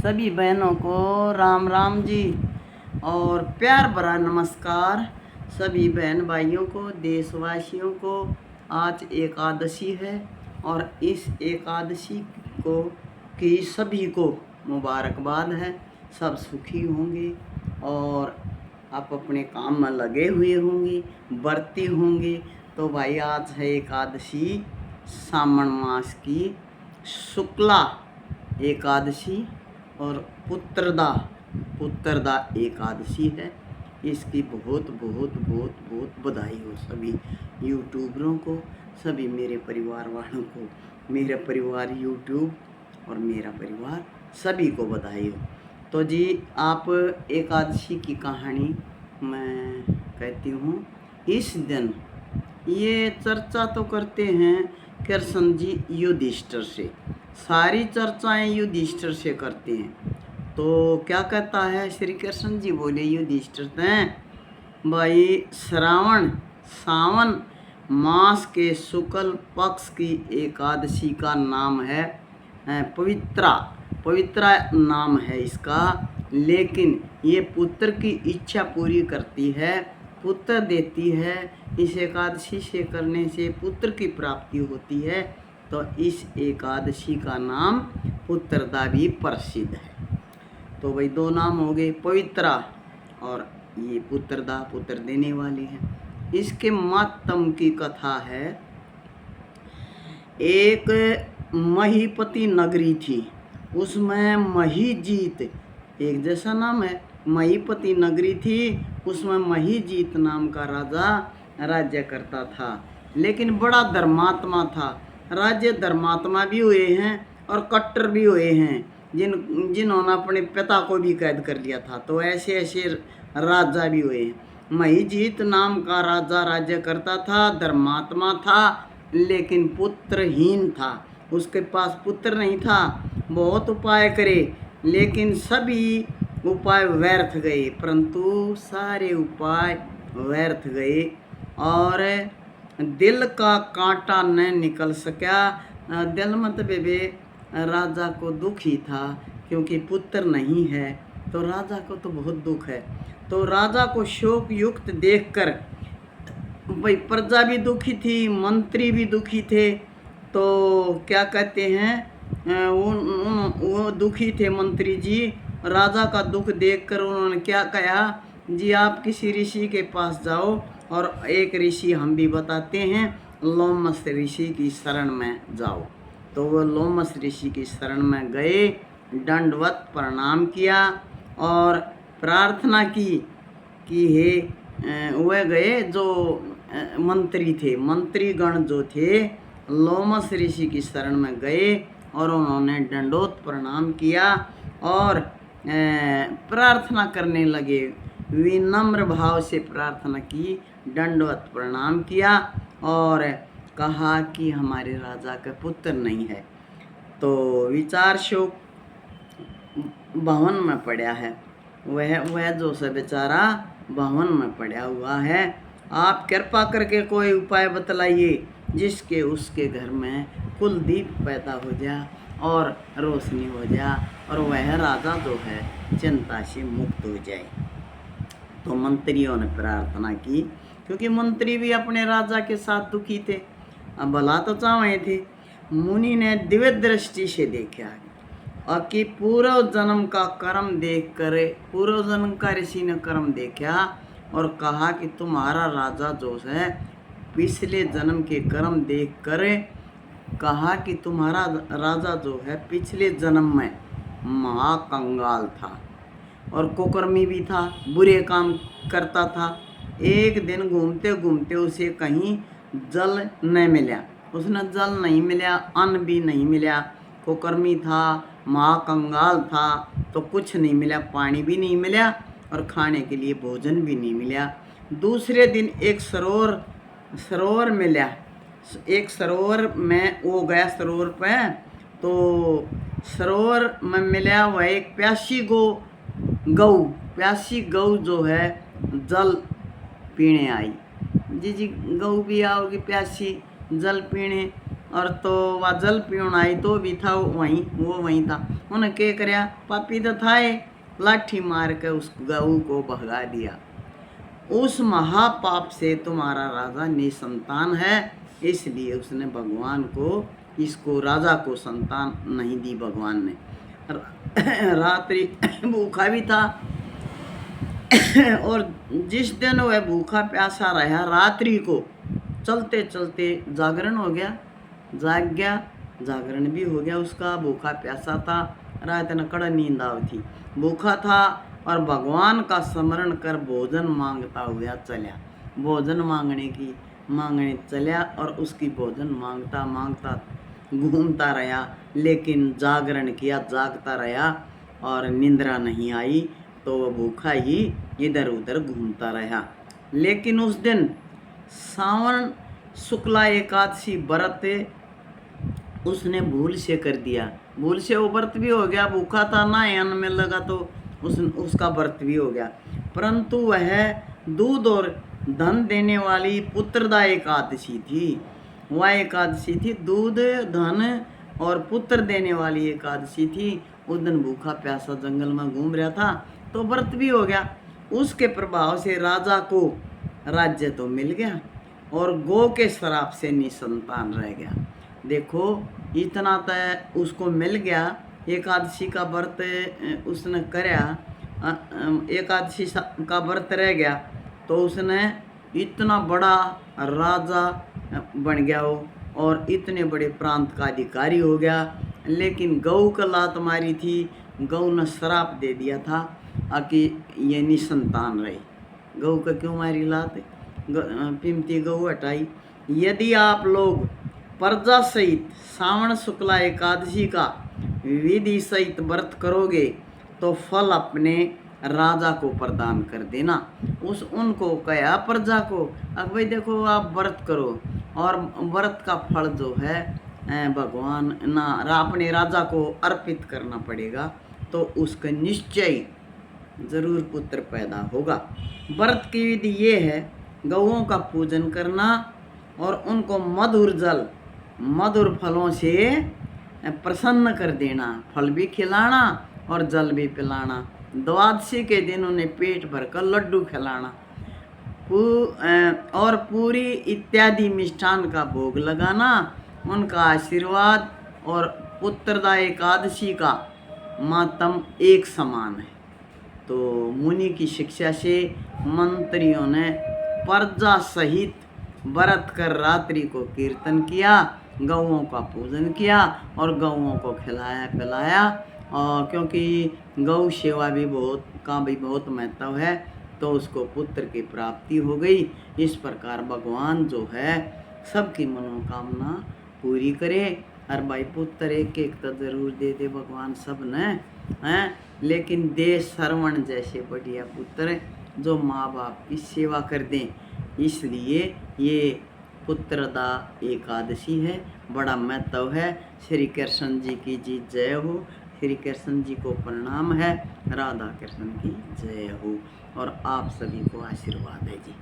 सभी बहनों को राम राम जी और प्यार भरा नमस्कार। सभी बहन भाइयों को, देशवासियों को आज एकादशी है और इस एकादशी को की सभी को मुबारकबाद है। सब सुखी होंगे और आप अपने काम में लगे हुए होंगे, व्रती होंगे। तो भाई आज है एकादशी, सावन मास की शुक्ला एकादशी और पुत्रदा एकादशी है। इसकी बहुत बहुत बहुत बहुत बधाई हो सभी यूट्यूबरों को, सभी मेरे परिवार वालों को। मेरा परिवार यूट्यूब और मेरा परिवार सभी को बधाई हो। तो जी आप एकादशी की कहानी मैं कहती हूँ। इस दिन ये चर्चा तो करते हैं कृष्ण जी युधिष्ठिर से, सारी चर्चाएं युधिष्ठिर से करते हैं। तो क्या कहता है श्री कृष्ण जी बोले युधिष्ठिर से, भाई सावन मास के शुक्ल पक्ष की एकादशी का नाम है पवित्रा नाम है इसका। लेकिन ये पुत्र की इच्छा पूरी करती है, पुत्र देती है। इस एकादशी से करने से पुत्र की प्राप्ति होती है। तो इस एकादशी का नाम पुत्रदा भी प्रसिद्ध है। तो भाई दो नाम हो गए, पवित्रा और ये पुत्रदा, पुत्र देने वाली है। इसके मातम की कथा है। एक महीपति नगरी थी, उसमें महीजीत, एक जैसा नाम है, महीपति नगरी थी। उसमें महीजीत नाम का राजा राज्य करता था, लेकिन बड़ा धर्मात्मा था। राज्य धर्मात्मा भी हुए हैं और कट्टर भी हुए हैं, जिन्होंने अपने पिता को भी कैद कर लिया था। तो ऐसे ऐसे राजा भी हुए हैं। महीजीत नाम का राजा राज्य करता था, धर्मात्मा था, लेकिन पुत्रहीन था। उसके पास पुत्र नहीं था। बहुत उपाय करे, लेकिन सभी उपाय व्यर्थ गए, परंतु सारे उपाय व्यर्थ गए और दिल का कांटा न निकल सका। दिल मतलब राजा को दुख ही था, क्योंकि पुत्र नहीं है। तो राजा को तो बहुत दुख है। तो राजा को शोक युक्त देखकर भाई प्रजा भी दुखी थी, मंत्री भी दुखी थे। तो क्या कहते हैं, वो दुखी थे मंत्री जी। राजा का दुख देखकर उन्होंने क्या कहा, जी आप किसी ऋषि के पास जाओ, और एक ऋषि हम भी बताते हैं, लोमस ऋषि की शरण में जाओ। तो वो लोमस ऋषि की शरण में गए, दंडवत प्रणाम किया और प्रार्थना की कि हे वह गए जो मंत्री थे, मंत्रीगण जो थे, लोमस ऋषि की शरण में गए और उन्होंने दंडोत प्रणाम किया और प्रार्थना करने लगे। विनम्र भाव से प्रार्थना की, दंडवत प्रणाम किया और कहा कि हमारे राजा का पुत्र नहीं है। तो विचार शोक भवन में पड़ा है, वह जो सा बेचारा भवन में पड़ा हुआ है। आप कृपा करके कोई उपाय बतलाइए जिसके उसके घर में कुलदीप पैदा हो जाए और रोशनी हो जाए और वह राजा जो है चिंता से मुक्त हो जाए। तो मंत्रियों ने प्रार्थना की, क्योंकि मंत्री भी अपने राजा के साथ दुखी थे, अब भला तो चाहे थे। मुनि ने दिव्य दृष्टि से देखा और कि पूर्व जन्म का कर्म देख कर, पूर्व जन्म का ऋषि ने कर्म देखा और कहा कि तुम्हारा राजा जो है पिछले जन्म के कर्म देख कर कहा कि तुम्हारा राजा जो है पिछले जन्म में महाकंगाल था और कुकर्मी भी था, बुरे काम करता था। एक दिन घूमते घूमते उसे कहीं जल न मिला, उसने जल नहीं मिला, अन्न भी नहीं मिला, कुकर्मी था, महाकंगाल था, तो कुछ नहीं मिला, पानी भी नहीं मिला और खाने के लिए भोजन भी नहीं मिला। दूसरे दिन एक सरोवर मिला, एक सरोवर में वो गया सरोवर पे, तो सरोवर में मिला वह एक प्यासी गऊ जो है जल पीने आई। जी गऊ भी आओगी प्यासी जल पीने, और तो वह जल पीण आई तो भी था वो वहीं था। उन्हें क्या करया, पापी तो था ये, लाठी मार के उस गऊ को भगा दिया। उस महापाप से तुम्हारा राजा निसंतान है, इसलिए उसने भगवान को, इसको राजा को संतान नहीं दी भगवान ने। रात्रि भूखा भी था और जिस दिन वह भूखा प्यासा रहा रात्रि को, चलते चलते जागरण हो गया, जाग गया, जागरण भी हो गया उसका। भूखा प्यासा था, रात न कड़ा नींद आई थी, भूखा था और भगवान का स्मरण कर भोजन मांगता हुआ चला। भोजन मांगने चला और उसकी भोजन मांगता मांगता घूमता रहा, लेकिन जागरण किया, जागता रहा और निंद्रा नहीं आई, तो वह भूखा ही इधर उधर घूमता रहा। लेकिन उस दिन सावन शुक्ला एकादशी व्रत उसने भूल से कर दिया। भूल से वो व्रत भी हो गया, भूखा था ना, अन्न में लगा तो उसका व्रत भी हो गया। परंतु वह दूध और धन देने वाली पुत्रदा एकादशी थी। वह एकादशी थी दूध धन और पुत्र देने वाली एकादशी थी। उस दिन भूखा प्यासा जंगल में घूम रहा था तो व्रत भी हो गया। उसके प्रभाव से राजा को राज्य तो मिल गया और गौ के श्राप से निसंतान रह गया। देखो इतना तय उसको मिल गया। एकादशी का व्रत उसने करया, एकादशी का व्रत रह गया तो उसने इतना बड़ा राजा बन गया हो और इतने बड़े प्रांत का अधिकारी हो गया। लेकिन गऊ का लात मारी थी, गऊ ने श्राप दे दिया था कि ये निसंतान रही। गऊ का क्यों मारी लात? पिमती गऊ हटाई। यदि आप लोग प्रजा सहित श्रावण शुक्ला एकादशी का विधि सहित व्रत करोगे तो फल अपने राजा को प्रदान कर देना। उनको कहा प्रजा को, अब भाई देखो आप व्रत करो और व्रत का फल जो है भगवान ना अपने राजा को अर्पित करना पड़ेगा, तो उसका निश्चय जरूर पुत्र पैदा होगा। व्रत की विधि ये है, गौओं का पूजन करना और उनको मधुर जल मधुर फलों से प्रसन्न कर देना, फल भी खिलाना और जल भी पिलाना। द्वादशी के दिन उन्हें पेट भरकर लड्डू खिलाना और पूरी इत्यादि मिष्ठान का भोग लगाना, उनका आशीर्वाद और पुत्रदा एकादशी का मातम एक समान है। तो मुनि की शिक्षा से मंत्रियों ने प्रजा सहित व्रत कर रात्रि को कीर्तन किया, गौओं का पूजन किया और गौओं को खिलाया पिलाया। और क्योंकि गौ सेवा भी बहुत महत्व है, तो उसको पुत्र की प्राप्ति हो गई। इस प्रकार भगवान जो है सबकी मनोकामना पूरी करे। और भाई पुत्र एक एक तो जरूर दे दे भगवान सब ने, हैं, लेकिन दे श्रवण जैसे बढ़िया पुत्र जो माँ बाप की सेवा कर दें। इसलिए ये पुत्रदा एकादशी है, बड़ा महत्व है। श्री कृष्ण जी की जी जय हो, श्री कृष्ण जी को प्रणाम है, राधा कृष्ण की जय हो और आप सभी को आशीर्वाद है जी।